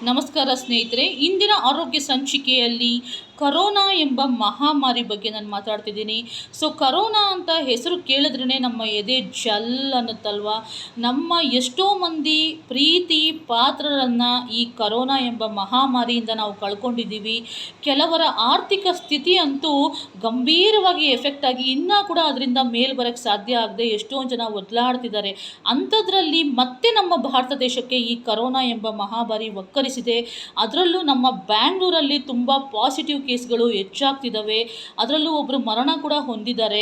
ನಮಸ್ಕಾರ ಸ್ನೇಹಿತರೆ, ಇಂದಿನ ಆರೋಗ್ಯ ಸಂಚಿಕೆಯಲ್ಲಿ ಕರೋನಾ ಎಂಬ ಮಹಾಮಾರಿ ಬಗ್ಗೆ ನಾನು ಮಾತಾಡ್ತಿದ್ದೀನಿ. ಕರೋನಾ ಅಂತ ಹೆಸರು ಕೇಳಿದ್ರೇ ನಮ್ಮ ಎದೆ ಜಲ್ ಅನ್ನುತ್ತಲ್ವ. ನಮ್ಮ ಎಷ್ಟೋ ಮಂದಿ ಪ್ರೀತಿ ಪಾತ್ರರನ್ನು ಈ ಕರೋನಾ ಎಂಬ ಮಹಾಮಾರಿಯಿಂದ ನಾವು ಕಳ್ಕೊಂಡಿದ್ದೀವಿ. ಕೆಲವರ ಆರ್ಥಿಕ ಸ್ಥಿತಿ ಅಂತೂ ಗಂಭೀರವಾಗಿ ಎಫೆಕ್ಟ್ ಆಗಿ ಇನ್ನೂ ಕೂಡ ಅದರಿಂದ ಮೇಲೆ ಬರೋಕ್ಕೆ ಸಾಧ್ಯ ಆಗದೆ ಎಷ್ಟೊಂದು ಜನ ಒದ್ದಾಡ್ತಿದ್ದಾರೆ. ಅಂಥದ್ರಲ್ಲಿ ಮತ್ತೆ ನಮ್ಮ ಭಾರತ ದೇಶಕ್ಕೆ ಈ ಕರೋನಾ ಎಂಬ ಮಹಾಮಾರಿ ಒಕ್ಕರಿಸಿದೆ. ಅದರಲ್ಲೂ ನಮ್ಮ ಬ್ಯಾಂಗ್ಳೂರಲ್ಲಿ ತುಂಬ ಪಾಸಿಟಿವ್ ಕೇಸ್ಗಳು ಹೆಚ್ಚಾಗ್ತಿದ್ದಾವೆ. ಅದರಲ್ಲೂ ಒಬ್ಬರು ಮರಣ ಕೂಡ ಹೊಂದಿದ್ದಾರೆ.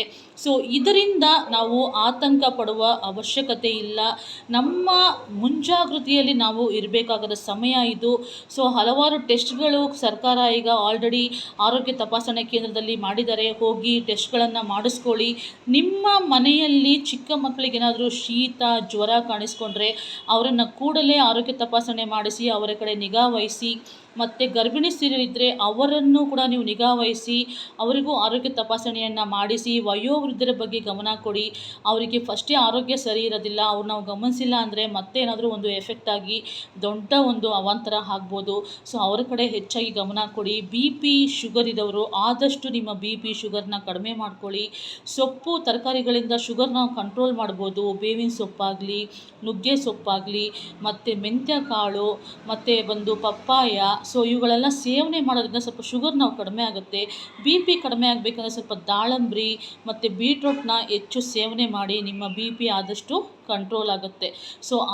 ಇದರಿಂದ ನಾವು ಆತಂಕ ಪಡುವ ಅವಶ್ಯಕತೆ ಇಲ್ಲ. ನಮ್ಮ ಮುಂಜಾಗೃತಿಯಲ್ಲಿ ನಾವು ಇರಬೇಕಾದ ಸಮಯ ಇದು. ಹಲವಾರು ಟೆಸ್ಟ್ಗಳು ಸರ್ಕಾರ ಈಗ ಆಲ್ರೆಡಿ ಆರೋಗ್ಯ ತಪಾಸಣೆ ಕೇಂದ್ರದಲ್ಲಿ ಮಾಡಿದ್ದಾರೆ. ಹೋಗಿ ಟೆಸ್ಟ್ಗಳನ್ನು ಮಾಡಿಸ್ಕೊಳ್ಳಿ. ನಿಮ್ಮ ಮನೆಯಲ್ಲಿ ಚಿಕ್ಕ ಮಕ್ಕಳಿಗೇನಾದರೂ ಶೀತ ಜ್ವರ ಕಾಣಿಸ್ಕೊಂಡ್ರೆ ಅವರನ್ನು ಕೂಡಲೇ ಆರೋಗ್ಯ ತಪಾಸಣೆ ಮಾಡಿಸಿ ಅವರ ಕಡೆ ನಿಗಾ ವಹಿಸಿ. ಮತ್ತು ಗರ್ಭಿಣಿ ಸ್ತ್ರೀಯರಿದ್ದರೆ ಅವರನ್ನು ಕೂಡ ನೀವು ನಿಗಾ ವಹಿಸಿ ಅವರಿಗೂ ಆರೋಗ್ಯ ತಪಾಸಣೆಯನ್ನು ಮಾಡಿಸಿ. ವಯೋವೃದ್ಧರ ಬಗ್ಗೆ ಗಮನ ಕೊಡಿ. ಅವರಿಗೆ ಫಸ್ಟೇ ಆರೋಗ್ಯ ಸರಿ ಇರೋದಿಲ್ಲ, ಅವ್ರು ನಾವು ಗಮನಿಸಿಲ್ಲ ಅಂದರೆ ಮತ್ತೆ ಏನಾದರೂ ಒಂದು ಎಫೆಕ್ಟ್ ಆಗಿ ದೊಡ್ಡ ಒಂದು ಅವಾಂತರ ಆಗ್ಬೋದು. ಅವರ ಕಡೆ ಹೆಚ್ಚಾಗಿ ಗಮನ ಕೊಡಿ. BP ಶುಗರ್ ಇದ್ದವರು ಆದಷ್ಟು ನಿಮ್ಮ BP ಶುಗರ್ನ ಕಡಿಮೆ ಮಾಡ್ಕೊಳ್ಳಿ. ಸೊಪ್ಪು ತರಕಾರಿಗಳಿಂದ ಶುಗರ್ ನಾವು ಕಂಟ್ರೋಲ್ ಮಾಡ್ಬೋದು. ಬೇವಿನ ಸೊಪ್ಪಾಗಲಿ, ನುಗ್ಗೆ ಸೊಪ್ಪಾಗಲಿ, ಮತ್ತು ಮೆಂತ್ಯ ಕಾಳು, ಮತ್ತು ಪಪ್ಪಾಯ. ಇವುಗಳೆಲ್ಲ ಸೇವನೆ ಮಾಡೋದ್ರಿಂದ ಸ್ವಲ್ಪ ಶುಗರ್ ನಾವು ಕಡಿಮೆ ಆಗುತ್ತೆ. BP ಕಡಿಮೆ ಆಗಬೇಕಂದ್ರೆ ಸ್ವಲ್ಪ ದಾಳಂಬ್ರಿ ಮತ್ತು ಬೀಟ್ರೂಟ್ನ ಹೆಚ್ಚು ಸೇವನೆ ಮಾಡಿ. ನಿಮ್ಮ BP ಆದಷ್ಟು ಕಂಟ್ರೋಲ್ ಆಗುತ್ತೆ.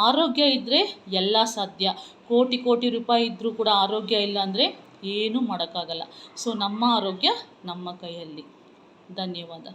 ಆರೋಗ್ಯ ಇದ್ದರೆ ಎಲ್ಲ ಸಾಧ್ಯ. ಕೋಟಿ ಕೋಟಿ ರೂಪಾಯಿ ಇದ್ದರೂ ಕೂಡ ಆರೋಗ್ಯ ಇಲ್ಲ ಅಂದರೆ ಏನೂ ಮಾಡೋಕ್ಕಾಗಲ್ಲ. ನಮ್ಮ ಆರೋಗ್ಯ ನಮ್ಮ ಕೈಯಲ್ಲಿ. ಧನ್ಯವಾದ.